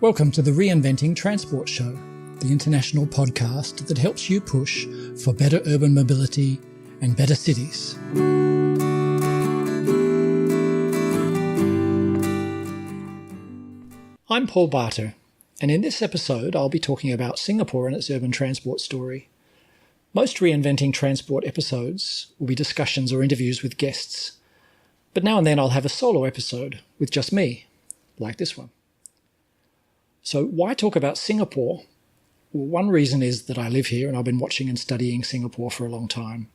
Welcome to the Reinventing Transport Show, the international podcast that helps you push for better urban mobility and better cities. I'm Paul Barter, and in this episode I'll be talking about Singapore and its urban transport story. Most Reinventing Transport episodes will be discussions or interviews with guests, but now and then I'll have a solo episode with just me, like this one. So why talk about Singapore? Well, one reason is that I live here and I've been watching and studying Singapore for a long time.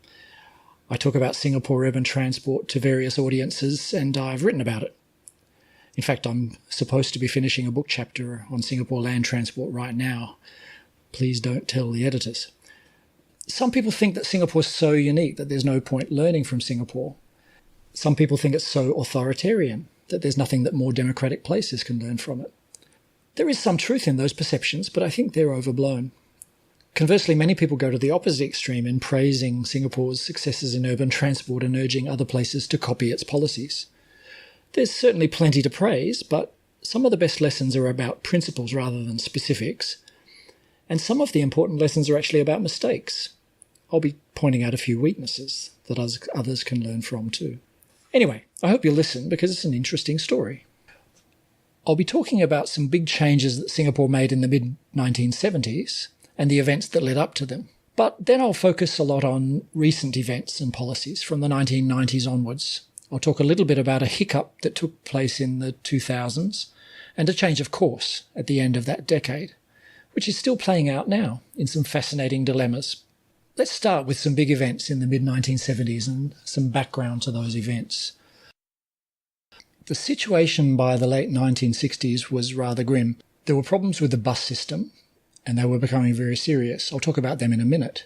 I talk about Singapore urban transport to various audiences and I've written about it. In fact, I'm supposed to be finishing a book chapter on Singapore land transport right now. Please don't tell the editors. Some people think that Singapore is so unique that there's no point learning from Singapore. Some people think it's so authoritarian that there's nothing that more democratic places can learn from it. There is some truth in those perceptions, but I think they're overblown. Conversely, many people go to the opposite extreme in praising Singapore's successes in urban transport and urging other places to copy its policies. There's certainly plenty to praise, but some of the best lessons are about principles rather than specifics, and some of the important lessons are actually about mistakes. I'll be pointing out a few weaknesses that others can learn from too. Anyway, I hope you'll listen because it's an interesting story. I'll be talking about some big changes that Singapore made in the mid-1970s and the events that led up to them. But then I'll focus a lot on recent events and policies from the 1990s onwards. I'll talk a little bit about a hiccup that took place in the 2000s and a change of course at the end of that decade, which is still playing out now in some fascinating dilemmas. Let's start with some big events in the mid-1970s and some background to those events. The situation by the late 1960s was rather grim. There were problems with the bus system, and they were becoming very serious. I'll talk about them in a minute.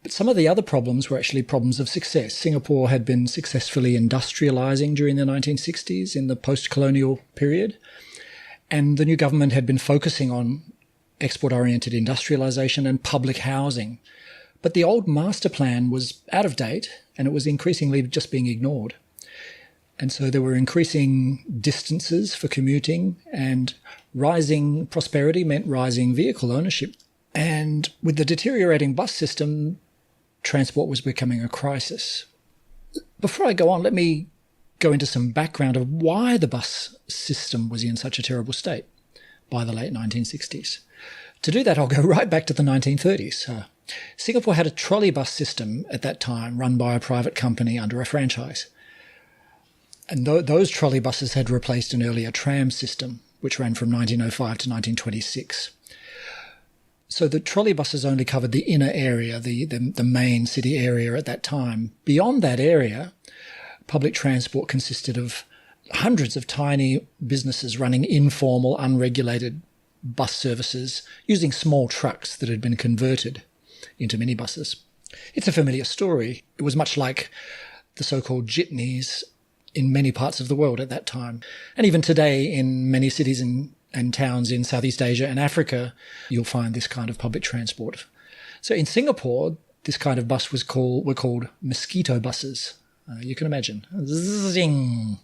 But some of the other problems were actually problems of success. Singapore had been successfully industrialising during the 1960s in the post-colonial period, and the new government had been focusing on export-oriented industrialisation and public housing. But the old master plan was out of date, and it was increasingly just being ignored. And so there were increasing distances for commuting, and rising prosperity meant rising vehicle ownership. And with the deteriorating bus system, transport was becoming a crisis. Before I go on, let me go into some background of why the bus system was in such a terrible state by the late 1960s. To do that, I'll go right back to the 1930s. Singapore had a trolley bus system at that time run by a private company under a franchise. And those trolley buses had replaced an earlier tram system, which ran from 1905 to 1926. So the trolley buses only covered the inner area, the main city area at that time. Beyond that area, public transport consisted of hundreds of tiny businesses running informal, unregulated bus services using small trucks that had been converted into minibuses. It's a familiar story. It was much like the so-called jitneys in many parts of the world at that time. And even today in many cities and towns in Southeast Asia and Africa, you'll find this kind of public transport. So in Singapore, this kind of bus were called mosquito buses. You can imagine. Zing.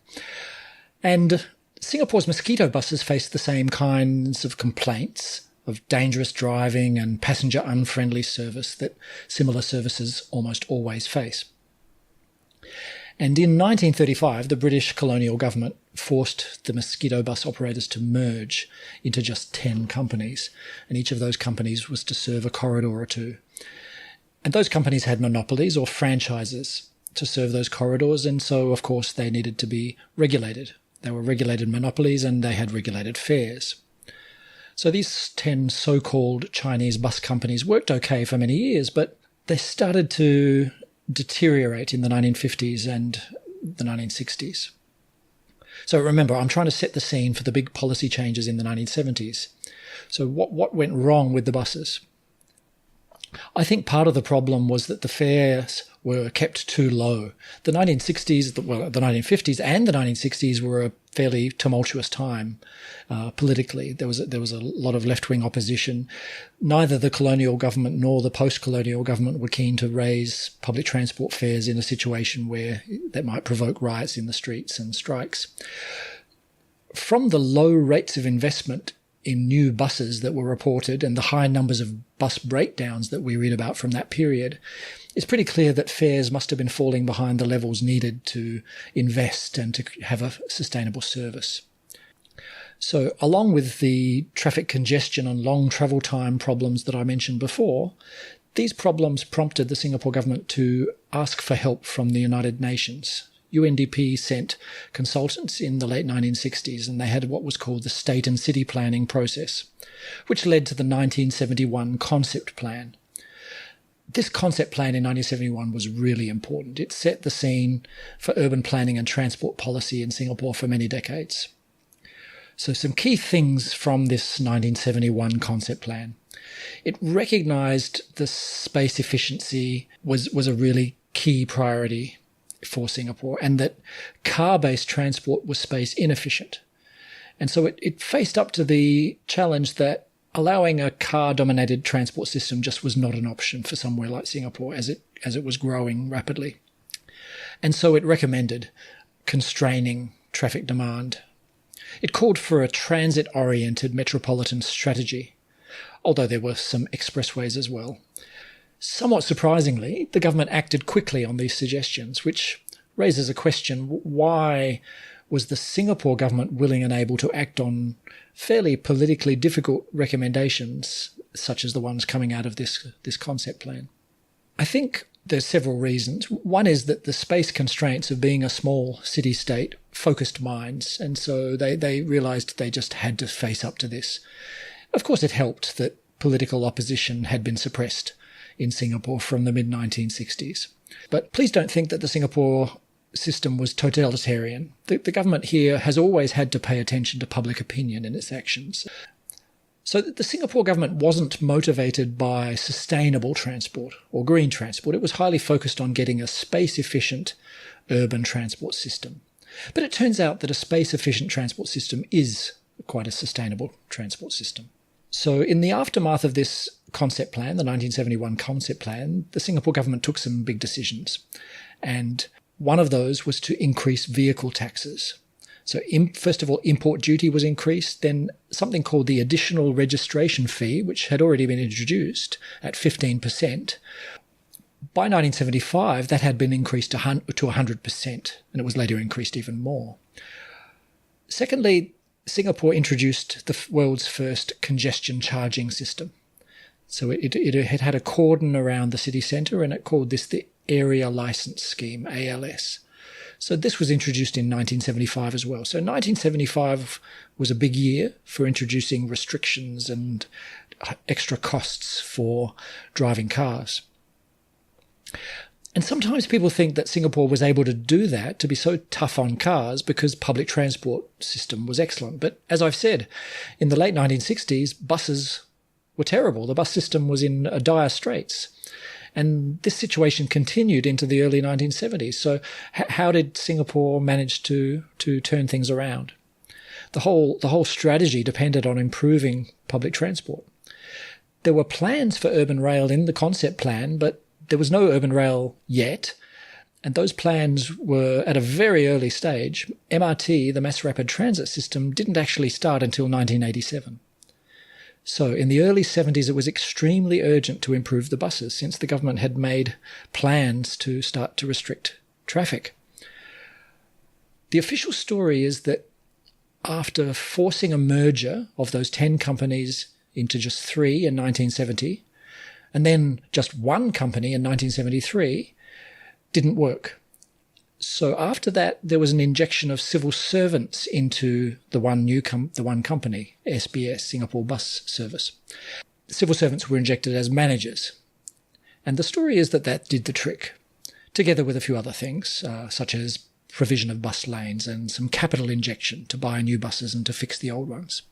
And Singapore's mosquito buses faced the same kinds of complaints of dangerous driving and passenger unfriendly service that similar services almost always face. And in 1935, the British colonial government forced the mosquito bus operators to merge into just 10 companies, and each of those companies was to serve a corridor or two. And those companies had monopolies or franchises to serve those corridors, and so, of course, they needed to be regulated. They were regulated monopolies and they had regulated fares. So these 10 so-called Chinese bus companies worked okay for many years, but they started to deteriorate in the 1950s and the 1960s. So remember, I'm trying to set the scene for the big policy changes in the 1970s. So what went wrong with the buses? I think part of the problem was that the fares were kept too low. The 1950s and the 1960s were a fairly tumultuous time politically. There was a lot of left-wing opposition. Neither the colonial government nor the post-colonial government were keen to raise public transport fares in a situation where that might provoke riots in the streets and strikes. From the low rates of investment in new buses that were reported and the high numbers of bus breakdowns that we read about from that period, it's pretty clear that fares must have been falling behind the levels needed to invest and to have a sustainable service. So along with the traffic congestion and long travel time problems that I mentioned before, these problems prompted the Singapore government to ask for help from the United Nations. UNDP sent consultants in the late 1960s, and they had what was called the state and city planning process, which led to the 1971 concept plan. This concept plan in 1971 was really important. It set the scene for urban planning and transport policy in Singapore for many decades. So some key things from this 1971 concept plan. It recognised the space efficiency was a really key priority for Singapore, and that car-based transport was space inefficient. And so it faced up to the challenge that allowing a car-dominated transport system just was not an option for somewhere like Singapore as it was growing rapidly. And so it recommended constraining traffic demand. It called for a transit-oriented metropolitan strategy, although there were some expressways as well. Somewhat surprisingly, the government acted quickly on these suggestions, which raises a question: why was the Singapore government willing and able to act on fairly politically difficult recommendations, such as the ones coming out of this concept plan? I think there's several reasons. One is that the space constraints of being a small city-state focused minds, and so they realised they just had to face up to this. Of course, it helped that political opposition had been suppressed in Singapore from the mid-1960s. But please don't think that the Singapore system was totalitarian. The government here has always had to pay attention to public opinion in its actions. So the Singapore government wasn't motivated by sustainable transport or green transport. It was highly focused on getting a space-efficient urban transport system. But it turns out that a space-efficient transport system is quite a sustainable transport system. So in the aftermath of this concept plan, the 1971 concept plan, the Singapore government took some big decisions. And one of those was to increase vehicle taxes. So first of all, import duty was increased, then something called the additional registration fee, which had already been introduced at 15%. By 1975, that had been increased to 100%, and it was later increased even more. Secondly, Singapore introduced the world's first congestion charging system. So it had a cordon around the city centre, and it called this the Area License Scheme, ALS. So this was introduced in 1975 as well. So 1975 was a big year for introducing restrictions and extra costs for driving cars. And sometimes people think that Singapore was able to do that, to be so tough on cars, because public transport system was excellent. But as I've said, in the late 1960s, buses were terrible. The bus system was in dire straits. And this situation continued into the early 1970s. So how did Singapore manage to turn things around? The whole strategy depended on improving public transport. There were plans for urban rail in the concept plan, but there was no urban rail yet, and those plans were at a very early stage. MRT, the Mass Rapid Transit System, didn't actually start until 1987. So in the early 70s, it was extremely urgent to improve the buses, since the government had made plans to start to restrict traffic. The official story is that after forcing a merger of those 10 companies into just 3 in 1970, and then just one company in 1973, didn't work. So after that, there was an injection of civil servants into the one company, SBS, Singapore Bus Service. Civil servants were injected as managers. And the story is that did the trick, together with a few other things, such as provision of bus lanes and some capital injection to buy new buses and to fix the old ones.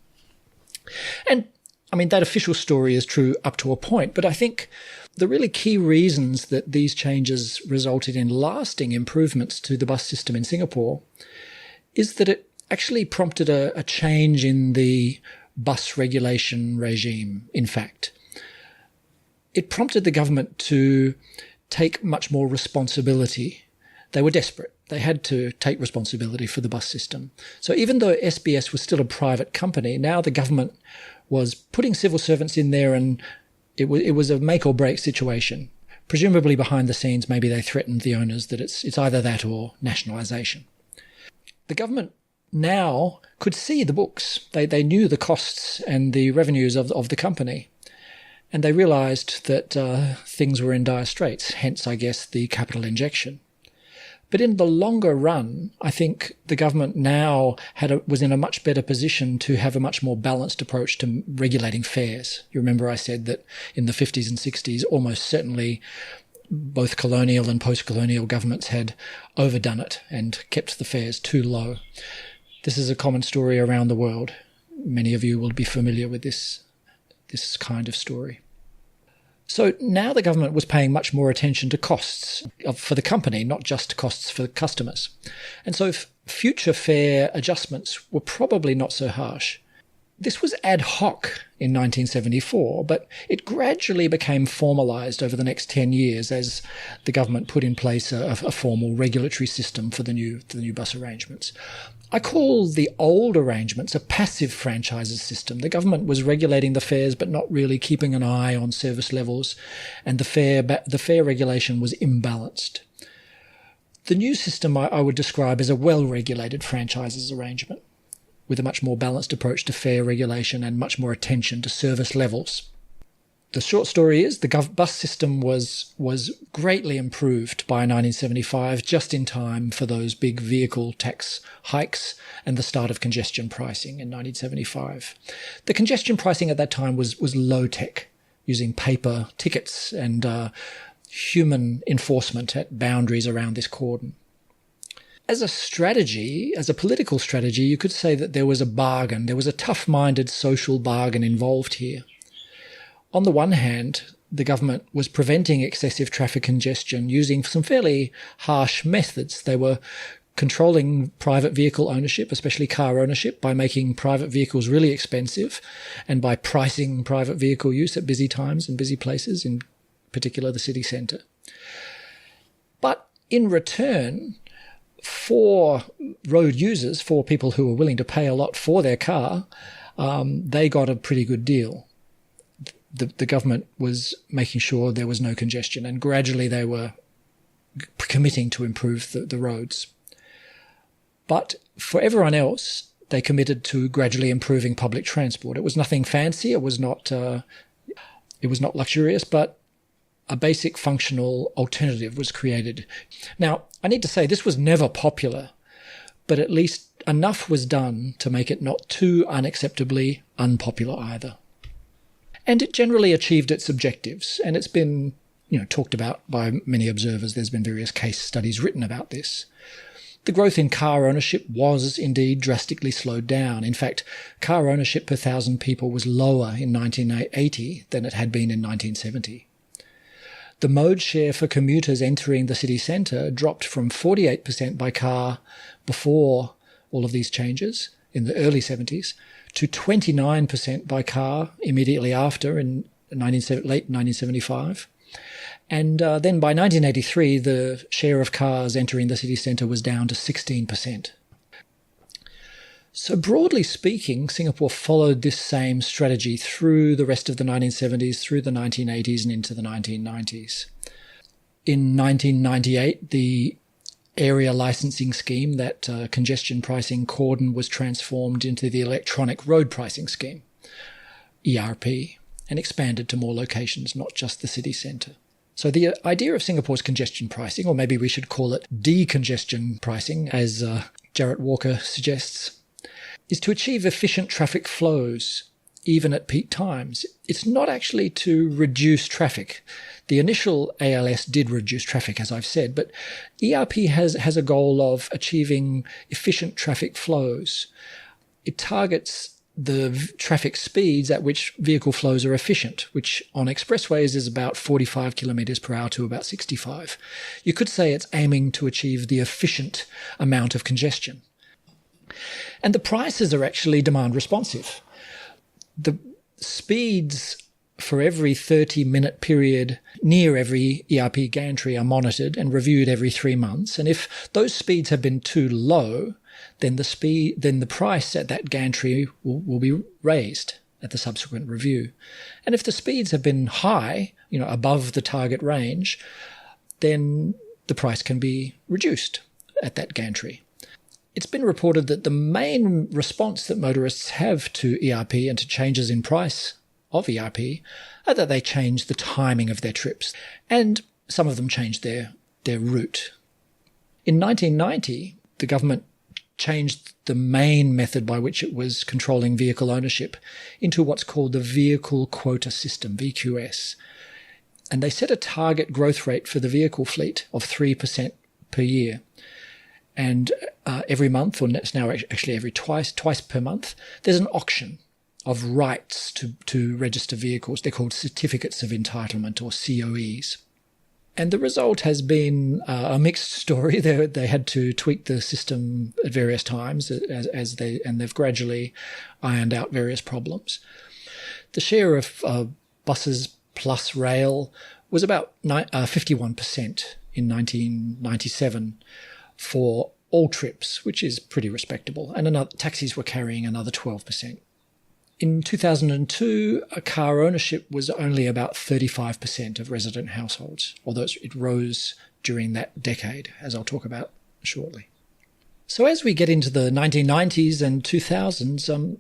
And I mean, that official story is true up to a point, but I think the really key reasons that these changes resulted in lasting improvements to the bus system in Singapore is that it actually prompted a change in the bus regulation regime, in fact. It prompted the government to take much more responsibility. They were desperate. They had to take responsibility for the bus system. So even though SBS was still a private company, now the government was putting civil servants in there, and it was a make or break situation. Presumably behind the scenes, maybe they threatened the owners that it's either that or nationalisation. The government now could see the books. They knew the costs and the revenues of the company. And they realised that things were in dire straits, hence, I guess, the capital injection. But in the longer run, I think the government now was in a much better position to have a much more balanced approach to regulating fares. You remember I said that in the 50s and 60s, almost certainly both colonial and post-colonial governments had overdone it and kept the fares too low. This is a common story around the world. Many of you will be familiar with this kind of story. So now the government was paying much more attention to costs for the company, not just costs for customers. And so future fare adjustments were probably not so harsh. This was ad hoc in 1974, but it gradually became formalised over the next 10 years as the government put in place a formal regulatory system for the new bus arrangements. I call the old arrangements a passive franchises system. The government was regulating the fares but not really keeping an eye on service levels, and the fare regulation was imbalanced. The new system I would describe as a well-regulated franchises arrangement, with a much more balanced approach to fare regulation and much more attention to service levels. The short story is the bus system was greatly improved by 1975, just in time for those big vehicle tax hikes and the start of congestion pricing in 1975. The congestion pricing at that time was low-tech, using paper tickets and human enforcement at boundaries around this cordon. As a strategy, as a political strategy, you could say that there was a bargain. There was a tough-minded social bargain involved here. On the one hand, the government was preventing excessive traffic congestion using some fairly harsh methods. They were controlling private vehicle ownership, especially car ownership, by making private vehicles really expensive and by pricing private vehicle use at busy times and busy places, in particular the city centre. But in return, for road users, for people who were willing to pay a lot for their car, they got a pretty good deal. The government was making sure there was no congestion, and gradually they were committing to improve the roads. But for everyone else, they committed to gradually improving public transport. It was nothing fancy. It was not luxurious, but a basic functional alternative was created. Now, I need to say this was never popular, but at least enough was done to make it not too unacceptably unpopular either. And it generally achieved its objectives, and it's been, talked about by many observers. There's been various case studies written about this. The growth in car ownership was indeed drastically slowed down. In fact, car ownership per 1,000 people was lower in 1980 than it had been in 1970. The mode share for commuters entering the city centre dropped from 48% by car before all of these changes in the early 70s to 29% by car immediately after in late 1975. And then by 1983, the share of cars entering the city centre was down to 16%. So broadly speaking, Singapore followed this same strategy through the rest of the 1970s, through the 1980s and into the 1990s. In 1998, the area licensing scheme, that congestion pricing cordon, was transformed into the electronic road pricing scheme, ERP, and expanded to more locations, not just the city centre. So the idea of Singapore's congestion pricing, or maybe we should call it decongestion pricing, as Jarrett Walker suggests, is to achieve efficient traffic flows, even at peak times. It's not actually to reduce traffic. The initial ALS did reduce traffic, as I've said, but ERP has a goal of achieving efficient traffic flows. It targets the traffic speeds at which vehicle flows are efficient, which on expressways is about 45 kilometres per hour to about 65. You could say it's aiming to achieve the efficient amount of congestion. And the prices are actually demand responsive. The speeds for every 30-minute period, near every ERP gantry are monitored and reviewed every 3 months. And if those speeds have been too low, then the price at that gantry will be raised at the subsequent review. And if the speeds have been high, above the target range, then the price can be reduced at that gantry. It's been reported that the main response that motorists have to ERP and to changes in price of ERP are that they change the timing of their trips, and some of them change their route. In 1990, the government changed the main method by which it was controlling vehicle ownership into what's called the Vehicle Quota System, VQS. And they set a target growth rate for the vehicle fleet of 3% per year. And every month, or it's now actually twice per month, there's an auction of rights to register vehicles. They're called Certificates of Entitlement, or COEs. And the result has been a mixed story. They had to tweak the system at various times and they've gradually ironed out various problems. The share of buses plus rail was about 51% in 1997 for all trips, which is pretty respectable. And taxis were carrying another 12%. In 2002, car ownership was only about 35% of resident households, although it rose during that decade, as I'll talk about shortly. So as we get into the 1990s and 2000s,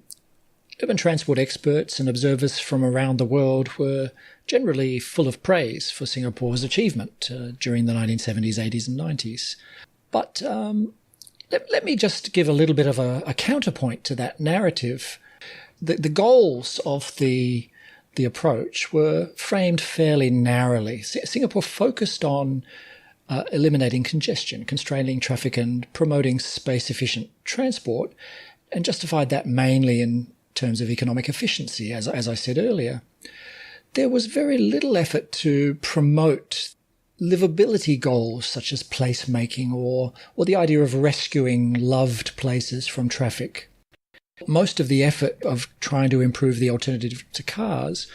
urban transport experts and observers from around the world were generally full of praise for Singapore's achievement during the 1970s, 80s and 90s. But let me just give a little bit of a counterpoint to that narrative. The goals of the approach were framed fairly narrowly. Singapore focused on eliminating congestion, constraining traffic and promoting space-efficient transport, and justified that mainly in terms of economic efficiency, as I said earlier. There was very little effort to promote livability goals such as placemaking or the idea of rescuing loved places from traffic. Most of the effort of trying to improve the alternative to cars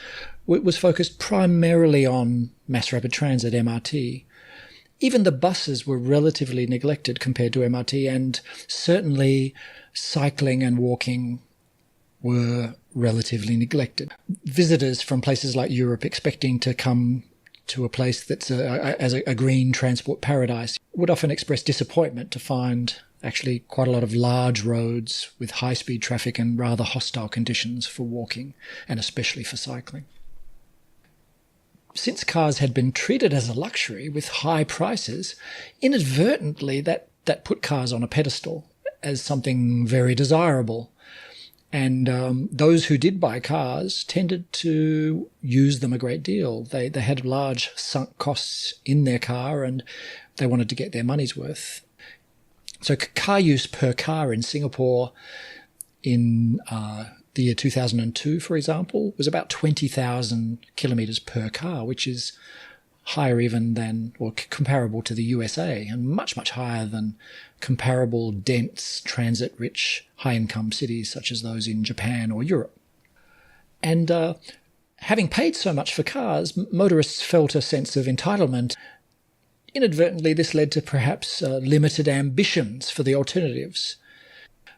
was focused primarily on mass rapid transit, MRT. Even the buses were relatively neglected compared to MRT, and certainly cycling and walking were relatively neglected. Visitors from places like Europe expecting to come to a place that's a green transport paradise would often express disappointment to find actually quite a lot of large roads with high-speed traffic and rather hostile conditions for walking, and especially for cycling. Since cars had been treated as a luxury with high prices, inadvertently that put cars on a pedestal as something very desirable. And those who did buy cars tended to use them a great deal. They had large sunk costs in their car and they wanted to get their money's worth. So car use per car in Singapore in the year 2002, for example, was about 20,000 kilometres per car, which is higher even than, or comparable to the USA, and much, much higher than comparable dense, transit-rich, high-income cities such as those in Japan or Europe. And having paid so much for cars, motorists felt a sense of entitlement. Inadvertently, this led to perhaps limited ambitions for the alternatives.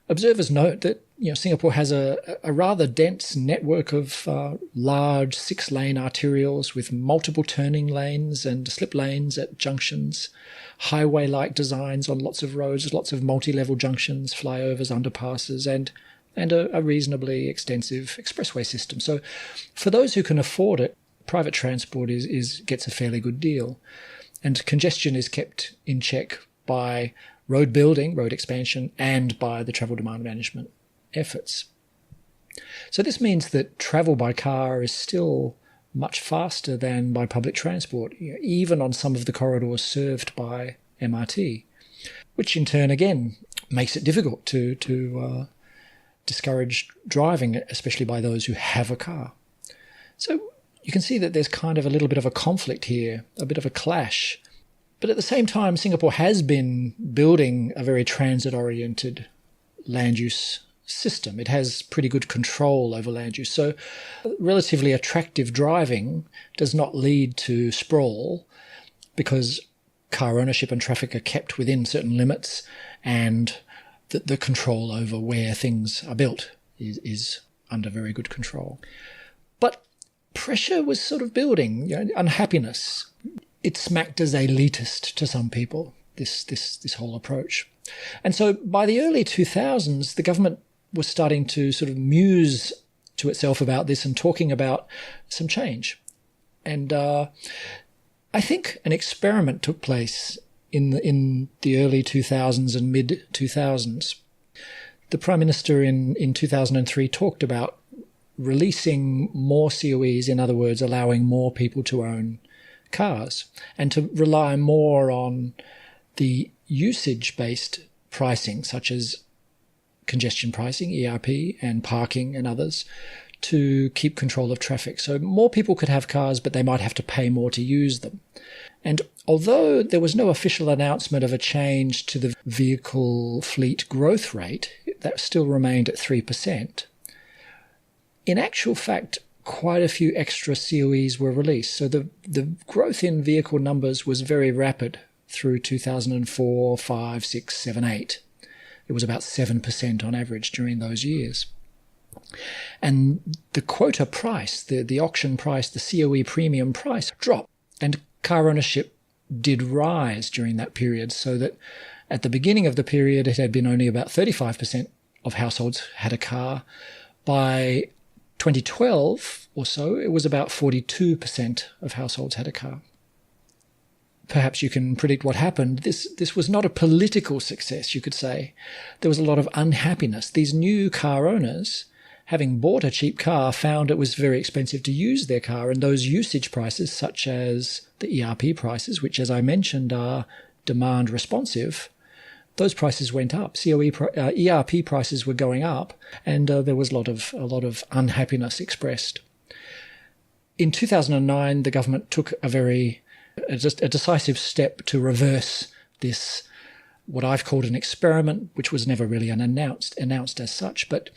Observers note that Singapore has a rather dense network of large 6-lane arterials with multiple turning lanes and slip lanes at junctions, highway-like designs on lots of roads, lots of multi-level junctions, flyovers, underpasses, and a reasonably extensive expressway system. So for those who can afford it, private transport gets a fairly good deal. And congestion is kept in check by road building, road expansion, and by the travel demand management efforts. So this means that travel by car is still much faster than by public transport, even on some of the corridors served by MRT, which in turn, again, makes it difficult to discourage driving, especially by those who have a car. So you can see that there's kind of a little bit of a conflict here, a bit of a clash. But at the same time, Singapore has been building a very transit-oriented land use system. It has pretty good control over land use. So relatively attractive driving does not lead to sprawl because car ownership and traffic are kept within certain limits, and the control over where things are built is under very good control. But pressure was sort of building, unhappiness. It smacked as elitist to some people, this whole approach. And so by the early 2000s, the government was starting to sort of muse to itself about this and talking about some change. And I think an experiment took place in the early 2000s and mid-2000s. The Prime Minister in 2003 talked about releasing more COEs, in other words, allowing more people to own cars and to rely more on the usage-based pricing, such as congestion pricing, ERP, and parking and others, to keep control of traffic. So more people could have cars, but they might have to pay more to use them. And although there was no official announcement of a change to the vehicle fleet growth rate, that still remained at 3%. In actual fact, quite a few extra COEs were released. So the growth in vehicle numbers was very rapid through 2004, 5, 6, 7, 8. It was about 7% on average during those years. And the quota price, the auction price, the COE premium price dropped, and car ownership did rise during that period, so that at the beginning of the period it had been only about 35% of households had a car. By 2012 or so, it was about 42% of households had a car. Perhaps you can predict what happened. This was not a political success, you could say. There was a lot of unhappiness. These new car owners, having bought a cheap car, found it was very expensive to use their car, and those usage prices, such as the ERP prices, which, as I mentioned, are demand responsive, those prices went up. ERP prices were going up, and there was a lot of unhappiness expressed. In 2009, the government took a decisive step to reverse this, what I've called an experiment, which was never really announced as such. But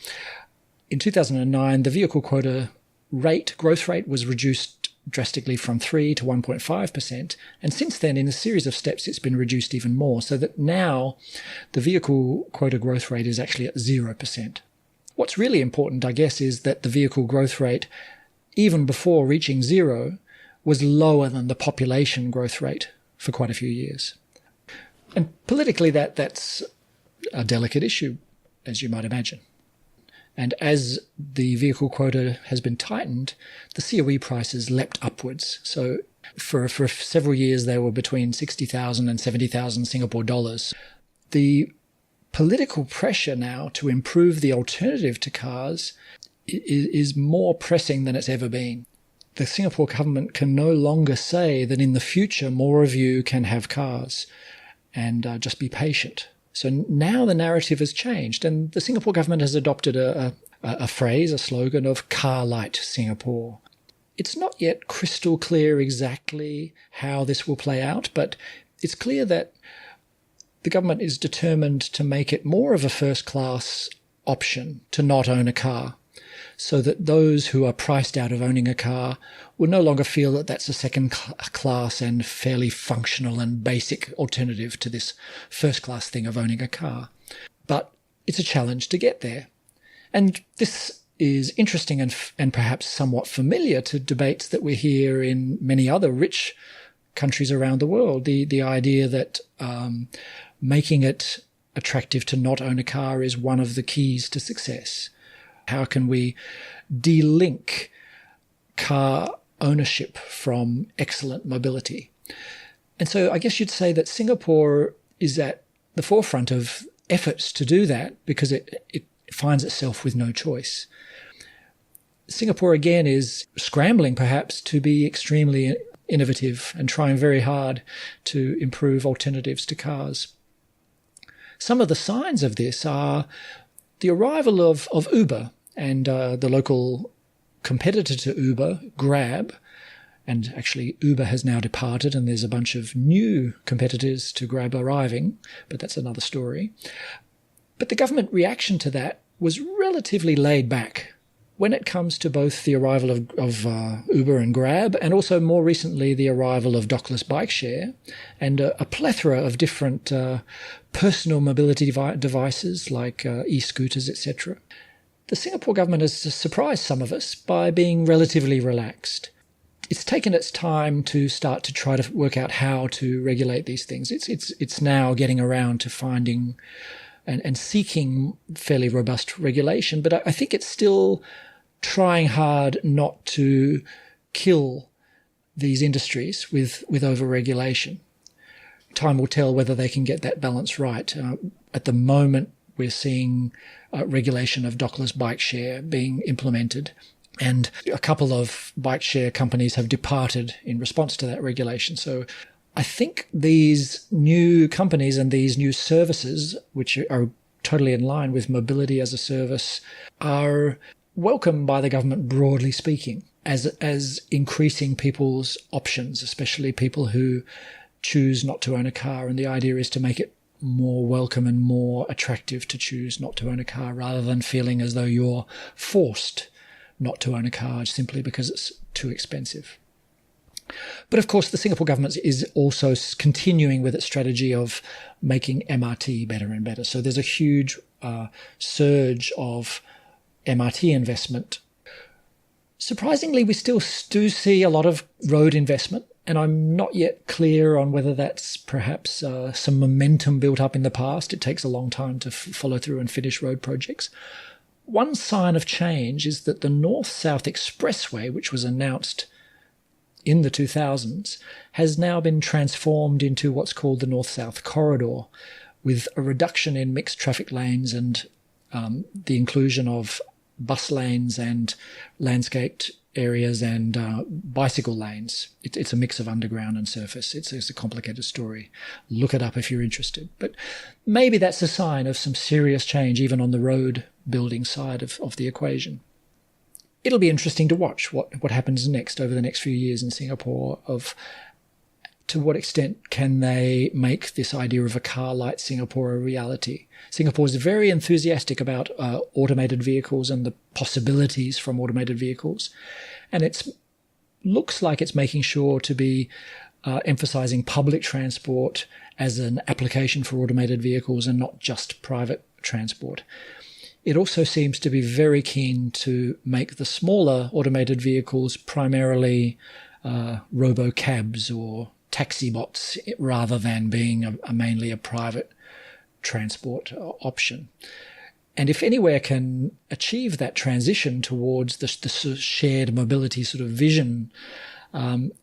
in 2009, the vehicle quota growth rate was reduced drastically from 3 to 1.5%. And since then, in a series of steps, it's been reduced even more, so that now the vehicle quota growth rate is actually at 0%. What's really important, I guess, is that the vehicle growth rate, even before reaching zero, was lower than the population growth rate for quite a few years. And politically, that's a delicate issue, as you might imagine. And as the vehicle quota has been tightened, the COE prices leapt upwards. So for several years, they were between 60,000 and 70,000 Singapore dollars. The political pressure now to improve the alternative to cars is more pressing than it's ever been. The Singapore government can no longer say that in the future more of you can have cars and just be patient. So now the narrative has changed, and the Singapore government has adopted a slogan of car-lite Singapore. It's not yet crystal clear exactly how this will play out, but it's clear that the government is determined to make it more of a first-class option to not own a car, so that those who are priced out of owning a car will no longer feel that that's a second-class and fairly functional and basic alternative to this first-class thing of owning a car. But it's a challenge to get there. And this is interesting and perhaps somewhat familiar to debates that we hear in many other rich countries around the world. The idea that making it attractive to not own a car is one of the keys to success. How can we de-link car ownership from excellent mobility? And so I guess you'd say that Singapore is at the forefront of efforts to do that because it finds itself with no choice. Singapore, again, is scrambling perhaps to be extremely innovative and trying very hard to improve alternatives to cars. Some of the signs of this are the arrival of Uber and the local competitor to Uber, Grab, and actually Uber has now departed and there's a bunch of new competitors to Grab arriving, but that's another story. But the government reaction to that was relatively laid back when it comes to both the arrival of Uber and Grab, and also more recently the arrival of dockless bike share, and a plethora of different personal mobility devices like e-scooters, etc. The Singapore government has surprised some of us by being relatively relaxed. It's taken its time to start to try to work out how to regulate these things. It's now getting around to finding and seeking fairly robust regulation, but I think it's still trying hard not to kill these industries with over-regulation. Time will tell whether they can get that balance right. At the moment, we're seeing regulation of dockless bike share being implemented, and a couple of bike share companies have departed in response to that regulation. So I think these new companies and these new services, which are totally in line with mobility as a service, are welcomed by the government, broadly speaking, as increasing people's options, especially people who choose not to own a car. And the idea is to make it more welcome and more attractive to choose not to own a car, rather than feeling as though you're forced not to own a car simply because it's too expensive. But of course, the Singapore government is also continuing with its strategy of making MRT better and better. So there's a huge surge of MRT investment. Surprisingly, we still do see a lot of road investment, and I'm not yet clear on whether that's perhaps some momentum built up in the past. It takes a long time to follow through and finish road projects. One sign of change is that the North-South Expressway, which was announced in the 2000s, has now been transformed into what's called the North-South Corridor, with a reduction in mixed traffic lanes and the inclusion of bus lanes and landscaped areas and bicycle lanes. It's a mix of underground and surface. It's a complicated story. Look it up if you're interested. But maybe that's a sign of some serious change even on the road building side of the equation. It'll be interesting to watch what happens next over the next few years in Singapore, of to what extent can they make this idea of a car-lite Singapore a reality. Singapore is very enthusiastic about automated vehicles and the possibilities from automated vehicles. And it looks like it's making sure to be emphasizing public transport as an application for automated vehicles and not just private transport. It also seems to be very keen to make the smaller automated vehicles primarily robo-cabs or taxi bots, rather than being mainly a private transport option. And if anywhere can achieve that transition towards the shared mobility sort of vision,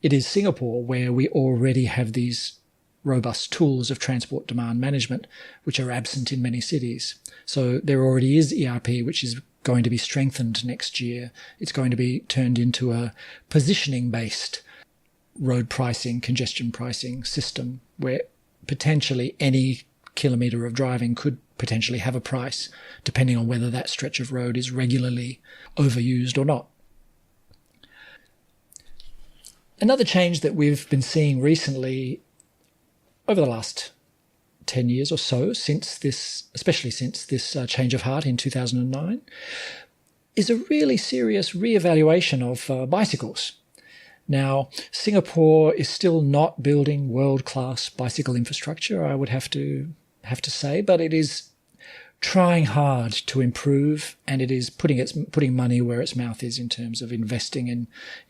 it is Singapore, where we already have these robust tools of transport demand management, which are absent in many cities. So there already is ERP, which is going to be strengthened next year. It's going to be turned into a positioning-based road pricing, congestion pricing system, where potentially any kilometre of driving could potentially have a price, depending on whether that stretch of road is regularly overused or not. Another change that we've been seeing recently over the last 10 years or so, especially since this change of heart in 2009, is a really serious re-evaluation of bicycles. Now, Singapore is still not building world-class bicycle infrastructure, I would have to say, but it is trying hard to improve, and it is putting money where its mouth is in terms of investing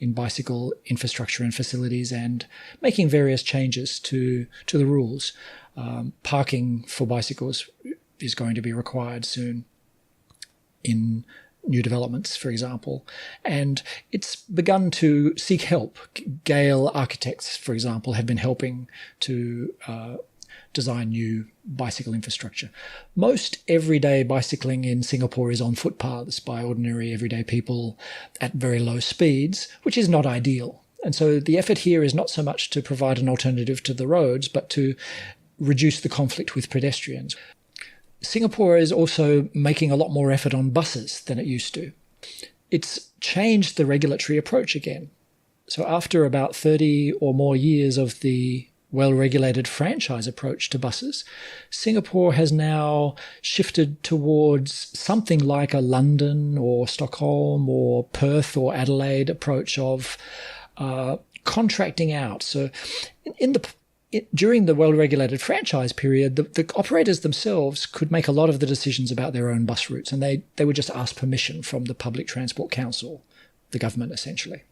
in bicycle infrastructure and facilities and making various changes to the rules. Parking for bicycles is going to be required soon in new developments, for example, and it's begun to seek help. Gale architects, for example, have been helping to design new bicycle infrastructure. Most everyday bicycling in Singapore is on footpaths by ordinary everyday people at very low speeds, which is not ideal. And so the effort here is not so much to provide an alternative to the roads, but to reduce the conflict with pedestrians. Singapore is also making a lot more effort on buses than it used to. It's changed the regulatory approach again. So after about 30 or more years of the well-regulated franchise approach to buses, Singapore has now shifted towards something like a London or Stockholm or Perth or Adelaide approach of contracting out. So during the well-regulated franchise period, the operators themselves could make a lot of the decisions about their own bus routes, and they would just ask permission from the Public Transport Council, the government essentially.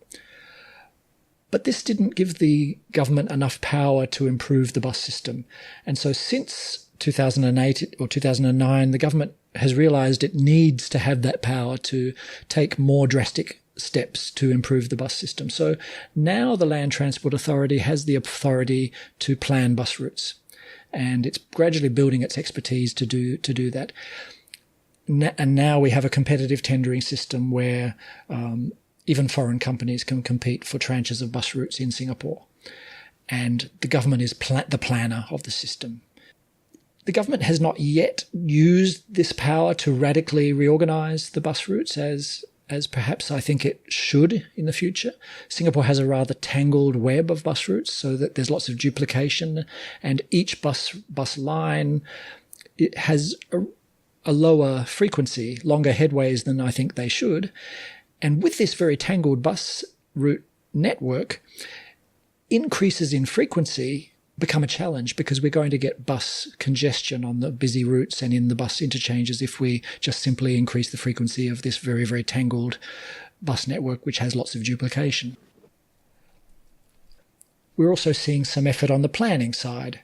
But this didn't give the government enough power to improve the bus system. And so since 2008 or 2009, the government has realised it needs to have that power to take more drastic steps to improve the bus system. So now the Land Transport Authority has the authority to plan bus routes, and it's gradually building its expertise to do that. And now we have a competitive tendering system where even foreign companies can compete for tranches of bus routes in Singapore. And the government is the planner of the system. The government has not yet used this power to radically reorganise the bus routes as perhaps I think it should in the future. Singapore has a rather tangled web of bus routes, so that there's lots of duplication, and each bus line, it has a lower frequency, longer headways than I think they should. And with this very tangled bus route network, increases in frequency become a challenge, because we're going to get bus congestion on the busy routes and in the bus interchanges if we just simply increase the frequency of this very, very tangled bus network, which has lots of duplication. We're also seeing some effort on the planning side,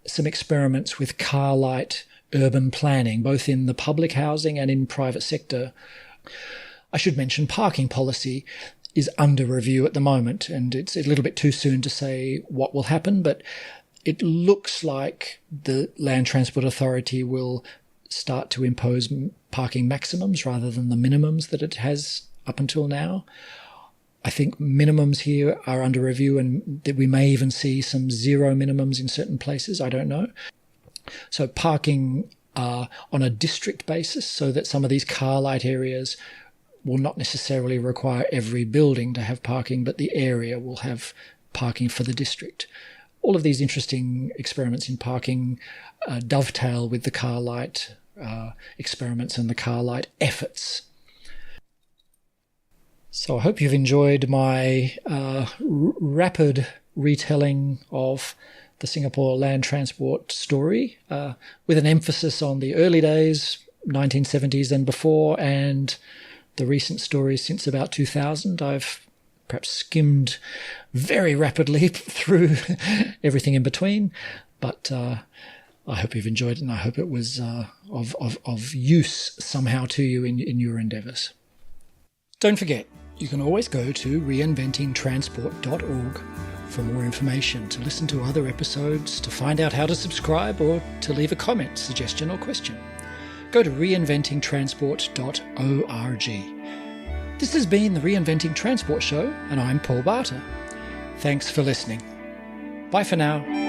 some experiments with car-lite urban planning, both in the public housing and in private sector. I should mention parking policy is under review at the moment, and it's a little bit too soon to say what will happen, but it looks like the Land Transport Authority will start to impose parking maximums rather than the minimums that it has up until now. I think minimums here are under review, and that we may even see some zero minimums in certain places. I don't know. So parking on a district basis, so that some of these car-lite areas will not necessarily require every building to have parking, but the area will have parking for the district. All of these interesting experiments in parking dovetail with the car-lite experiments and the car-lite efforts. So I hope you've enjoyed my rapid retelling of the Singapore land transport story, with an emphasis on the early days, 1970s and before, and the recent stories since about 2000. I've perhaps skimmed very rapidly through everything in between, but I hope you've enjoyed it, and I hope it was of use somehow to you in your endeavours. Don't forget, you can always go to reinventingtransport.org for more information, to listen to other episodes, to find out how to subscribe, or to leave a comment, suggestion or question. Go to reinventingtransport.org. This has been the Reinventing Transport Show, and I'm Paul Barter. Thanks for listening. Bye for now.